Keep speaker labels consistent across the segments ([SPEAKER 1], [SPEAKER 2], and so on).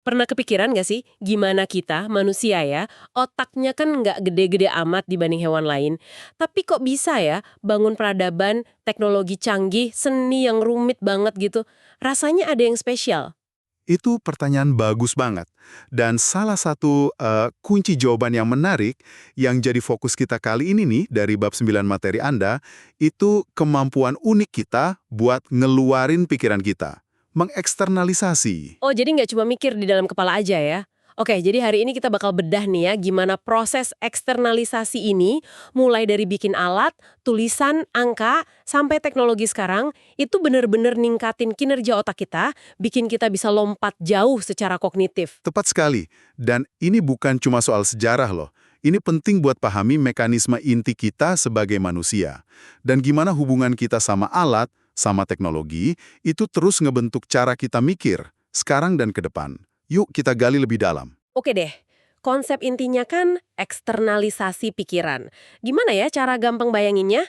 [SPEAKER 1] Pernah kepikiran nggak sih, gimana kita, manusia ya, otaknya kan nggak gede-gede amat dibanding hewan lain, tapi kok bisa ya bangun peradaban, teknologi canggih, seni yang rumit banget gitu, rasanya ada yang spesial.
[SPEAKER 2] Itu pertanyaan bagus banget. Dan salah satu kunci jawaban yang menarik yang jadi fokus kita kali ini nih dari bab 9 materi Anda, itu kemampuan unik kita buat ngeluarin pikiran kita. Mengeksternalisasi.
[SPEAKER 1] Oh, jadi nggak cuma mikir di dalam kepala aja ya? Oke, jadi hari ini kita bakal bedah nih ya, gimana proses eksternalisasi ini, mulai dari bikin alat, tulisan, angka, sampai teknologi sekarang, itu bener-bener ningkatin kinerja otak kita, bikin kita bisa lompat jauh secara kognitif.
[SPEAKER 2] Tepat sekali. Dan ini bukan cuma soal sejarah loh. Ini penting buat pahami mekanisme inti kita sebagai manusia. Dan gimana hubungan kita sama alat, sama teknologi, itu terus ngebentuk cara kita mikir, sekarang dan ke depan. Yuk kita gali lebih dalam.
[SPEAKER 1] Oke deh, konsep intinya kan eksternalisasi pikiran. Gimana ya cara gampang bayanginnya?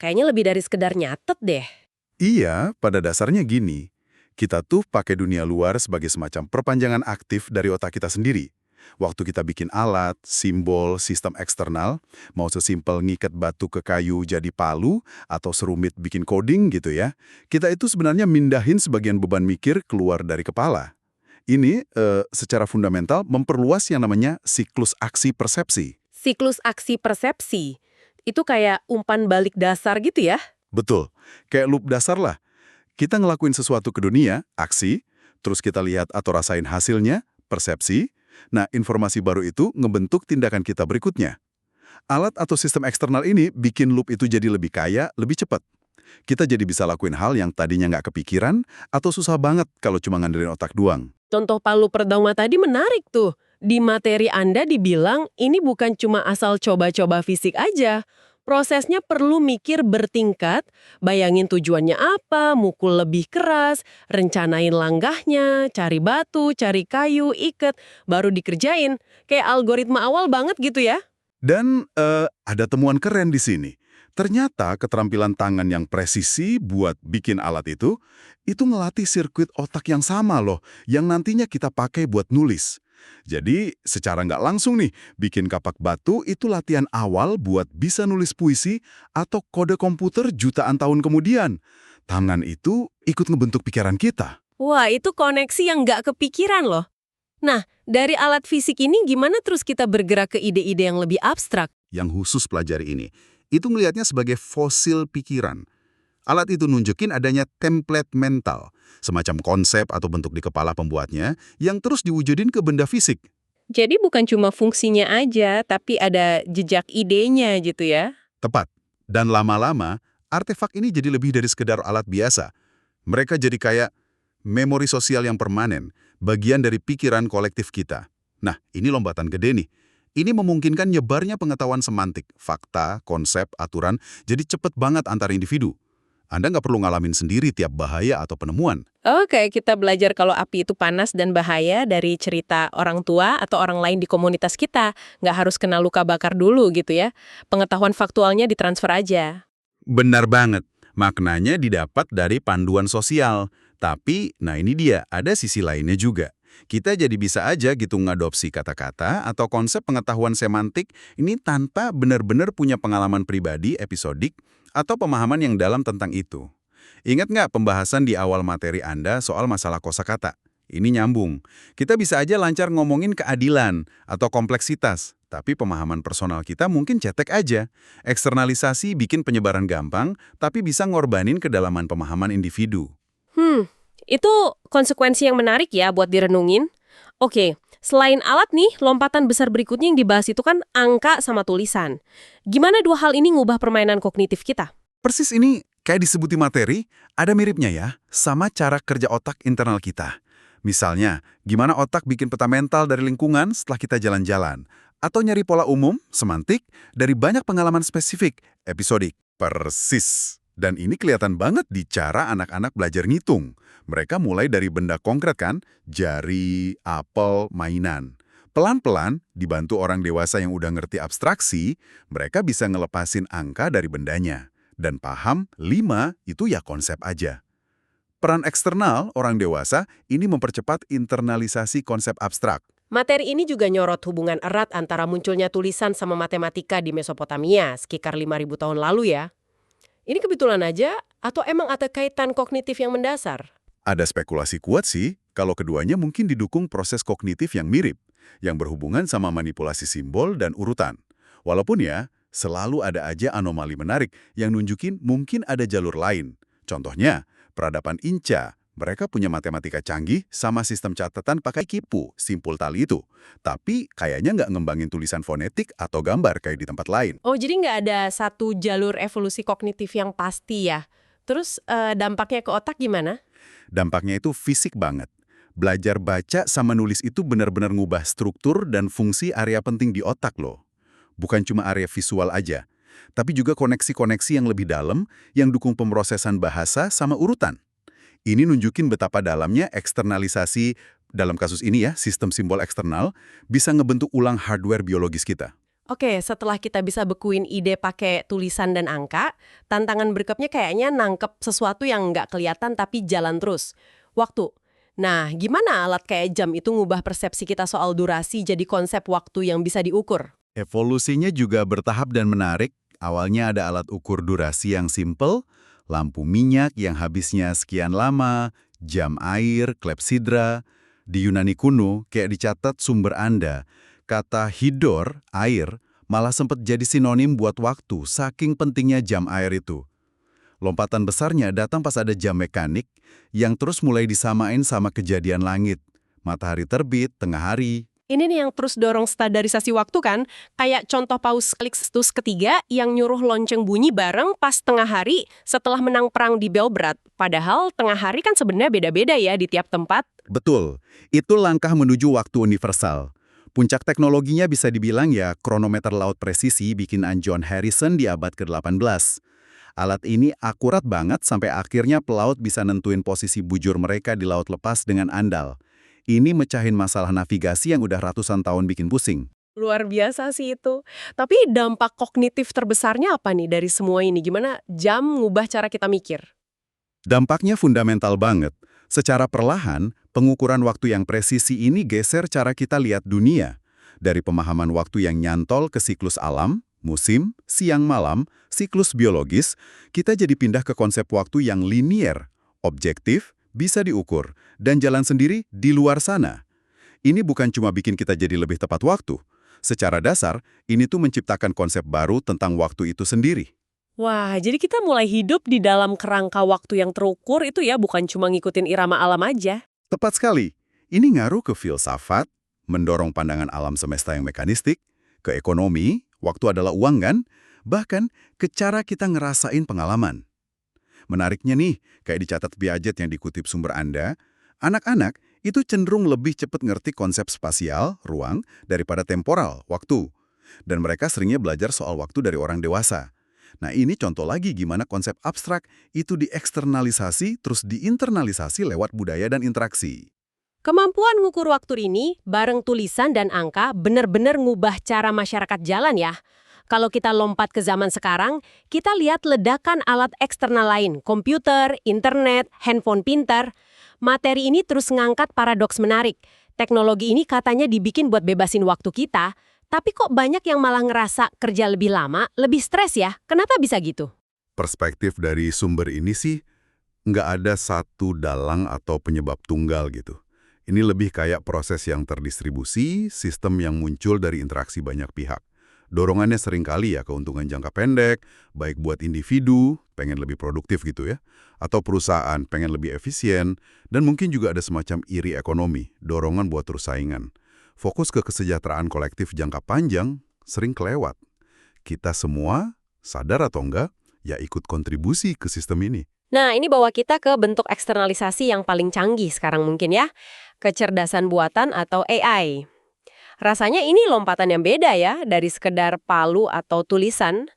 [SPEAKER 1] Kayaknya lebih dari sekedar nyatet deh.
[SPEAKER 2] Iya, pada dasarnya gini. Kita tuh pakai dunia luar sebagai semacam perpanjangan aktif dari otak kita sendiri. Waktu kita bikin alat, simbol, sistem eksternal, mau sesimpel ngikat batu ke kayu jadi palu, atau serumit bikin coding gitu ya, kita itu sebenarnya mindahin sebagian beban mikir keluar dari kepala. Ini secara fundamental memperluas yang namanya siklus aksi persepsi.
[SPEAKER 1] Siklus aksi persepsi, itu kayak umpan balik dasar gitu ya?
[SPEAKER 2] Betul, kayak loop dasar lah. Kita ngelakuin sesuatu ke dunia, aksi, terus kita lihat atau rasain hasilnya, persepsi. Nah, informasi baru itu ngebentuk tindakan kita berikutnya. Alat atau sistem eksternal ini bikin loop itu jadi lebih kaya, lebih cepat. Kita jadi bisa lakuin hal yang tadinya nggak kepikiran atau susah banget kalau cuma ngandelin otak doang.
[SPEAKER 1] Contoh palu pertama tadi menarik tuh. Di materi Anda dibilang ini bukan cuma asal coba-coba fisik aja. Prosesnya perlu mikir bertingkat, bayangin tujuannya apa, mukul lebih keras, rencanain langgahnya, cari batu, cari kayu, iket, baru dikerjain. Kayak algoritma awal banget gitu ya.
[SPEAKER 2] Dan ada temuan keren di sini. Ternyata keterampilan tangan yang presisi buat bikin alat itu ngelatih sirkuit otak yang sama loh, yang nantinya kita pakai buat nulis. Jadi, secara nggak langsung nih, bikin kapak batu itu latihan awal buat bisa nulis puisi atau kode komputer jutaan tahun kemudian. Tangan itu ikut ngebentuk pikiran kita.
[SPEAKER 1] Wah, itu koneksi yang nggak kepikiran loh. Nah, dari alat fisik ini gimana terus kita bergerak ke ide-ide yang lebih abstrak?
[SPEAKER 2] Yang khusus pelajari ini, itu melihatnya sebagai fosil pikiran. Alat itu nunjukin adanya template mental, semacam konsep atau bentuk di kepala pembuatnya yang terus diwujudin ke benda fisik.
[SPEAKER 1] Jadi bukan cuma fungsinya aja, tapi ada jejak idenya gitu ya?
[SPEAKER 2] Tepat. Dan lama-lama, artefak ini jadi lebih dari sekedar alat biasa. Mereka jadi kayak memori sosial yang permanen, bagian dari pikiran kolektif kita. Nah, ini lompatan gede nih. Ini memungkinkan nyebarnya pengetahuan semantik, fakta, konsep, aturan, jadi cepet banget antar individu. Anda nggak perlu ngalamin sendiri tiap bahaya atau penemuan.
[SPEAKER 1] Oke, kita belajar kalau api itu panas dan bahaya dari cerita orang tua atau orang lain di komunitas kita. Nggak harus kena luka bakar dulu gitu ya. Pengetahuan faktualnya ditransfer aja.
[SPEAKER 2] Benar banget. Maknanya didapat dari panduan sosial. Tapi, nah ini dia, ada sisi lainnya juga. Kita jadi bisa aja gitu ngadopsi kata-kata atau konsep pengetahuan semantik ini tanpa benar-benar punya pengalaman pribadi, episodik, atau pemahaman yang dalam tentang itu. Ingat nggak pembahasan di awal materi Anda soal masalah kosakata? Ini nyambung. Kita bisa aja lancar ngomongin keadilan atau kompleksitas, tapi pemahaman personal kita mungkin cetek aja. Eksternalisasi bikin penyebaran gampang, tapi bisa ngorbanin kedalaman pemahaman individu.
[SPEAKER 1] Itu konsekuensi yang menarik ya buat direnungin. Oke, selain alat nih, lompatan besar berikutnya yang dibahas itu kan angka sama tulisan. Gimana dua hal ini ngubah permainan kognitif kita?
[SPEAKER 2] Persis ini kayak disebuti materi, ada miripnya ya, sama cara kerja otak internal kita. Misalnya, gimana otak bikin peta mental dari lingkungan setelah kita jalan-jalan. Atau nyari pola umum, semantik, dari banyak pengalaman spesifik, episodik. Persis. Dan ini kelihatan banget di cara anak-anak belajar ngitung. Mereka mulai dari benda konkret kan, jari, apel, mainan. Pelan-pelan, dibantu orang dewasa yang udah ngerti abstraksi, mereka bisa ngelepasin angka dari bendanya. Dan paham, 5 itu ya konsep aja. Peran eksternal orang dewasa ini mempercepat internalisasi konsep abstrak.
[SPEAKER 1] Materi ini juga nyorot hubungan erat antara munculnya tulisan sama matematika di Mesopotamia sekitar 5.000 tahun lalu ya. Ini kebetulan aja atau emang ada kaitan kognitif yang mendasar?
[SPEAKER 2] Ada spekulasi kuat sih, kalau keduanya mungkin didukung proses kognitif yang mirip, yang berhubungan sama manipulasi simbol dan urutan. Walaupun ya, selalu ada aja anomali menarik yang nunjukin mungkin ada jalur lain. Contohnya, peradaban Inca. Mereka punya matematika canggih sama sistem catatan pakai kipu, simpul tali itu. Tapi kayaknya nggak ngembangin tulisan fonetik atau gambar kayak di tempat lain.
[SPEAKER 1] Oh, jadi nggak ada satu jalur evolusi kognitif yang pasti ya? Terus dampaknya ke otak gimana?
[SPEAKER 2] Dampaknya itu fisik banget. Belajar baca sama nulis itu benar-benar ngubah struktur dan fungsi area penting di otak loh. Bukan cuma area visual aja, tapi juga koneksi-koneksi yang lebih dalam yang dukung pemrosesan bahasa sama urutan. Ini nunjukin betapa dalamnya eksternalisasi, dalam kasus ini ya, sistem simbol eksternal, bisa ngebentuk ulang hardware biologis kita.
[SPEAKER 1] Oke, setelah kita bisa bekuin ide pakai tulisan dan angka, tantangan berikutnya kayaknya nangkep sesuatu yang nggak kelihatan tapi jalan terus. Waktu. Nah, gimana alat kayak jam itu ngubah persepsi kita soal durasi jadi konsep waktu yang bisa diukur?
[SPEAKER 2] Evolusinya juga bertahap dan menarik. Awalnya ada alat ukur durasi yang simple, lampu minyak yang habisnya sekian lama, jam air, klepsidra. Di Yunani kuno, kayak dicatat sumber Anda, kata hidor, air, malah sempat jadi sinonim buat waktu, saking pentingnya jam air itu. Lompatan besarnya datang pas ada jam mekanik yang terus mulai disamain sama kejadian langit. Matahari terbit, tengah hari.
[SPEAKER 1] Ini nih yang terus dorong standarisasi waktu kan, kayak contoh Paus Calixtus ketiga yang nyuruh lonceng bunyi bareng pas tengah hari setelah menang perang di Belgrad. Padahal tengah hari kan sebenarnya beda-beda ya di tiap tempat.
[SPEAKER 2] Betul, itu langkah menuju waktu universal. Puncak teknologinya bisa dibilang ya kronometer laut presisi bikinan John Harrison di abad ke-18. Alat ini akurat banget sampai akhirnya pelaut bisa nentuin posisi bujur mereka di laut lepas dengan andal. Ini mecahin masalah navigasi yang udah ratusan tahun bikin pusing.
[SPEAKER 1] Luar biasa sih itu. Tapi dampak kognitif terbesarnya apa nih dari semua ini? Gimana jam ngubah cara kita mikir?
[SPEAKER 2] Dampaknya fundamental banget. Secara perlahan, pengukuran waktu yang presisi ini geser cara kita lihat dunia. Dari pemahaman waktu yang nyantol ke siklus alam, musim, siang malam, siklus biologis, kita jadi pindah ke konsep waktu yang linier, objektif, bisa diukur, dan jalan sendiri di luar sana. Ini bukan cuma bikin kita jadi lebih tepat waktu. Secara dasar, ini tuh menciptakan konsep baru tentang waktu itu sendiri.
[SPEAKER 1] Wah, jadi kita mulai hidup di dalam kerangka waktu yang terukur itu ya, bukan cuma ngikutin irama alam aja.
[SPEAKER 2] Tepat sekali. Ini ngaruh ke filsafat, mendorong pandangan alam semesta yang mekanistik, ke ekonomi, waktu adalah uang kan, bahkan ke cara kita ngerasain pengalaman. Menariknya nih, kayak dicatat Piaget yang dikutip sumber Anda, anak-anak itu cenderung lebih cepat ngerti konsep spasial, ruang, daripada temporal, waktu. Dan mereka seringnya belajar soal waktu dari orang dewasa. Nah ini contoh lagi gimana konsep abstrak itu dieksternalisasi terus diinternalisasi lewat budaya dan interaksi.
[SPEAKER 1] Kemampuan ngukur waktu ini, bareng tulisan dan angka, bener-bener ngubah cara masyarakat jalan ya. Kalau kita lompat ke zaman sekarang, kita lihat ledakan alat eksternal lain, komputer, internet, handphone pintar. Materi ini terus ngangkat paradoks menarik. Teknologi ini katanya dibikin buat bebasin waktu kita, tapi kok banyak yang malah ngerasa kerja lebih lama, lebih stres ya? Kenapa bisa gitu?
[SPEAKER 2] Perspektif dari sumber ini sih, nggak ada satu dalang atau penyebab tunggal gitu. Ini lebih kayak proses yang terdistribusi, sistem yang muncul dari interaksi banyak pihak. Dorongannya seringkali ya keuntungan jangka pendek, baik buat individu, pengen lebih produktif gitu ya, atau perusahaan pengen lebih efisien, dan mungkin juga ada semacam iri ekonomi, dorongan buat terus saingan. Fokus ke kesejahteraan kolektif jangka panjang sering kelewat. Kita semua, sadar atau enggak, ya ikut kontribusi ke sistem ini.
[SPEAKER 1] Nah, ini bawa kita ke bentuk eksternalisasi yang paling canggih sekarang mungkin ya, kecerdasan buatan atau AI. Rasanya ini lompatan yang beda ya, dari sekedar palu atau tulisan.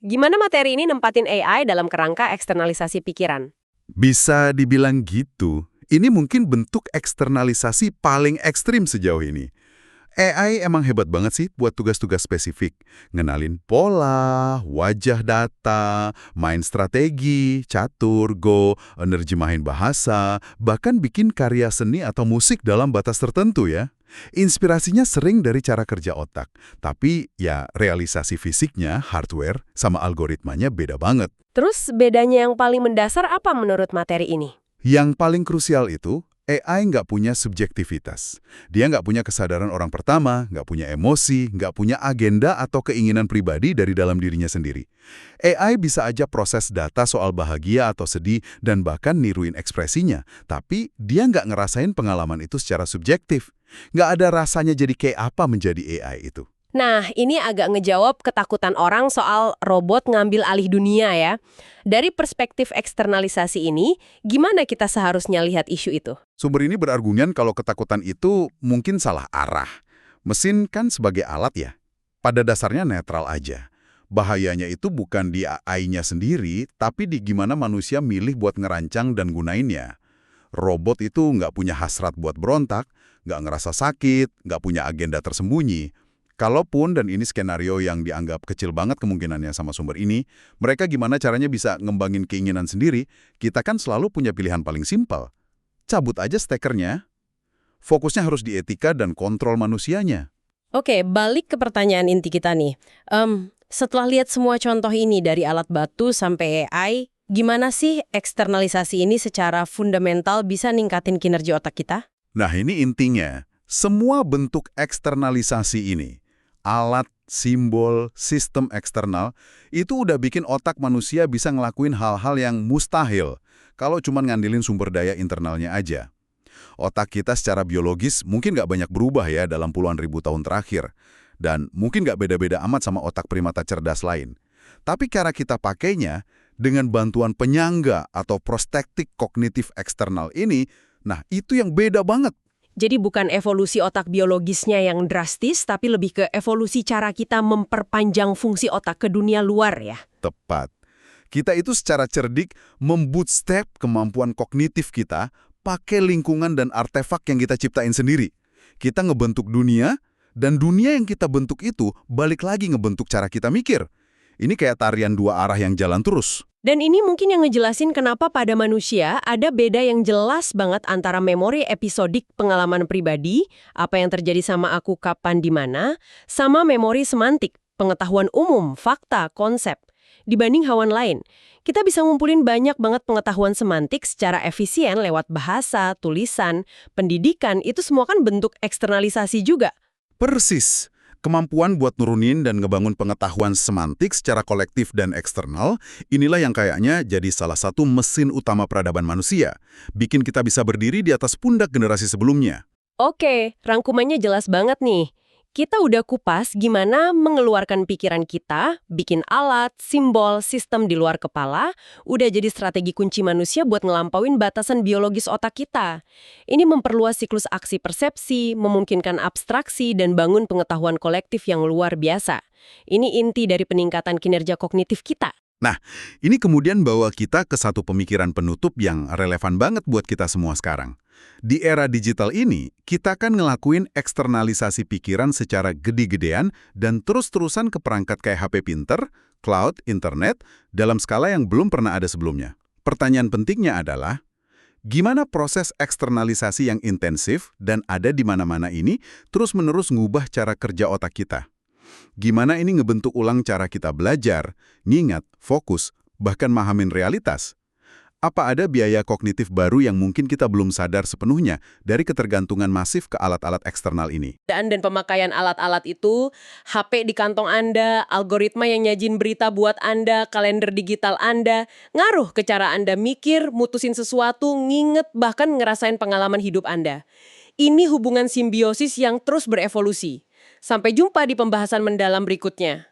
[SPEAKER 1] Gimana materi ini nempatin AI dalam kerangka eksternalisasi pikiran?
[SPEAKER 2] Bisa dibilang gitu. Ini mungkin bentuk eksternalisasi paling ekstrim sejauh ini. AI emang hebat banget sih buat tugas-tugas spesifik. Ngenalin pola, wajah data, main strategi, catur, go, nerjemahin bahasa, bahkan bikin karya seni atau musik dalam batas tertentu ya. Inspirasinya sering dari cara kerja otak, tapi ya realisasi fisiknya, hardware, sama algoritmanya beda banget.
[SPEAKER 3] Terus bedanya yang paling mendasar apa menurut materi ini?
[SPEAKER 2] Yang paling krusial itu, AI nggak punya subjektivitas. Dia nggak punya kesadaran orang pertama, nggak punya emosi, nggak punya agenda atau keinginan pribadi dari dalam dirinya sendiri. AI bisa aja proses data soal bahagia atau sedih dan bahkan niruin ekspresinya, tapi dia nggak ngerasain pengalaman itu secara subjektif. Nggak ada rasanya jadi kayak apa menjadi AI itu.
[SPEAKER 3] Nah, ini agak ngejawab ketakutan orang soal robot ngambil alih dunia ya. Dari perspektif eksternalisasi ini, gimana kita seharusnya lihat isu itu?
[SPEAKER 2] Sumber ini berargumen kalau ketakutan itu mungkin salah arah. Mesin kan sebagai alat ya, pada dasarnya netral aja. Bahayanya itu bukan di AI-nya sendiri, tapi di gimana manusia milih buat ngerancang dan gunainnya. Robot itu nggak punya hasrat buat berontak, nggak ngerasa sakit, nggak punya agenda tersembunyi. Kalaupun, dan ini skenario yang dianggap kecil banget kemungkinannya sama sumber ini, mereka gimana caranya bisa ngembangin keinginan sendiri, kita kan selalu punya pilihan paling simpel. Cabut aja stekernya. Fokusnya harus di etika dan kontrol manusianya.
[SPEAKER 3] Oke, balik ke pertanyaan inti kita nih. Setelah lihat semua contoh ini dari alat batu sampai AI, gimana sih eksternalisasi ini secara fundamental bisa ningkatin kinerja otak kita?
[SPEAKER 2] Nah ini intinya, semua bentuk eksternalisasi ini, alat, simbol, sistem eksternal, itu udah bikin otak manusia bisa ngelakuin hal-hal yang mustahil kalau cuma ngandelin sumber daya internalnya aja. Otak kita secara biologis mungkin nggak banyak berubah ya dalam puluhan ribu tahun terakhir. Dan mungkin nggak beda-beda amat sama otak primata cerdas lain. Tapi cara kita pakainya dengan bantuan penyangga atau prospektif kognitif eksternal ini, nah itu yang beda banget.
[SPEAKER 3] Jadi bukan evolusi otak biologisnya yang drastis, tapi lebih ke evolusi cara kita memperpanjang fungsi otak ke dunia luar ya?
[SPEAKER 2] Tepat. Kita itu secara cerdik membootstrap kemampuan kognitif kita pakai lingkungan dan artefak yang kita ciptain sendiri. Kita ngebentuk dunia, dan dunia yang kita bentuk itu balik lagi ngebentuk cara kita mikir. Ini kayak tarian dua arah yang jalan terus.
[SPEAKER 3] Dan ini mungkin yang ngejelasin kenapa pada manusia ada beda yang jelas banget antara memori episodik pengalaman pribadi, apa yang terjadi sama aku kapan di mana, sama memori semantik, pengetahuan umum, fakta, konsep. Dibanding hewan lain, kita bisa ngumpulin banyak banget pengetahuan semantik secara efisien lewat bahasa, tulisan, pendidikan, itu semua kan bentuk eksternalisasi juga.
[SPEAKER 2] Persis. Kemampuan buat nurunin dan ngebangun pengetahuan semantik secara kolektif dan eksternal, inilah yang kayaknya jadi salah satu mesin utama peradaban manusia. Bikin kita bisa berdiri di atas pundak generasi sebelumnya.
[SPEAKER 3] Oke, rangkumannya jelas banget nih. Kita udah kupas gimana mengeluarkan pikiran kita, bikin alat, simbol, sistem di luar kepala, udah jadi strategi kunci manusia buat ngelampauin batasan biologis otak kita. Ini memperluas siklus aksi persepsi, memungkinkan abstraksi, dan bangun pengetahuan kolektif yang luar biasa. Ini inti dari peningkatan kinerja kognitif kita.
[SPEAKER 2] Nah, ini kemudian bawa kita ke satu pemikiran penutup yang relevan banget buat kita semua sekarang. Di era digital ini, kita kan ngelakuin eksternalisasi pikiran secara gede-gedean dan terus-terusan ke perangkat kayak HP pinter, cloud, internet, dalam skala yang belum pernah ada sebelumnya. Pertanyaan pentingnya adalah, gimana proses eksternalisasi yang intensif dan ada di mana-mana ini terus-menerus ngubah cara kerja otak kita? Gimana ini ngebentuk ulang cara kita belajar, ngingat, fokus, bahkan mahamin realitas? Apa ada biaya kognitif baru yang mungkin kita belum sadar sepenuhnya dari ketergantungan masif ke alat-alat eksternal ini?
[SPEAKER 3] Dan pemakaian alat-alat itu, HP di kantong Anda, algoritma yang nyajin berita buat Anda, kalender digital Anda, ngaruh ke cara Anda mikir, mutusin sesuatu, nginget, bahkan ngerasain pengalaman hidup Anda. Ini hubungan simbiosis yang terus berevolusi. Sampai jumpa di pembahasan mendalam berikutnya.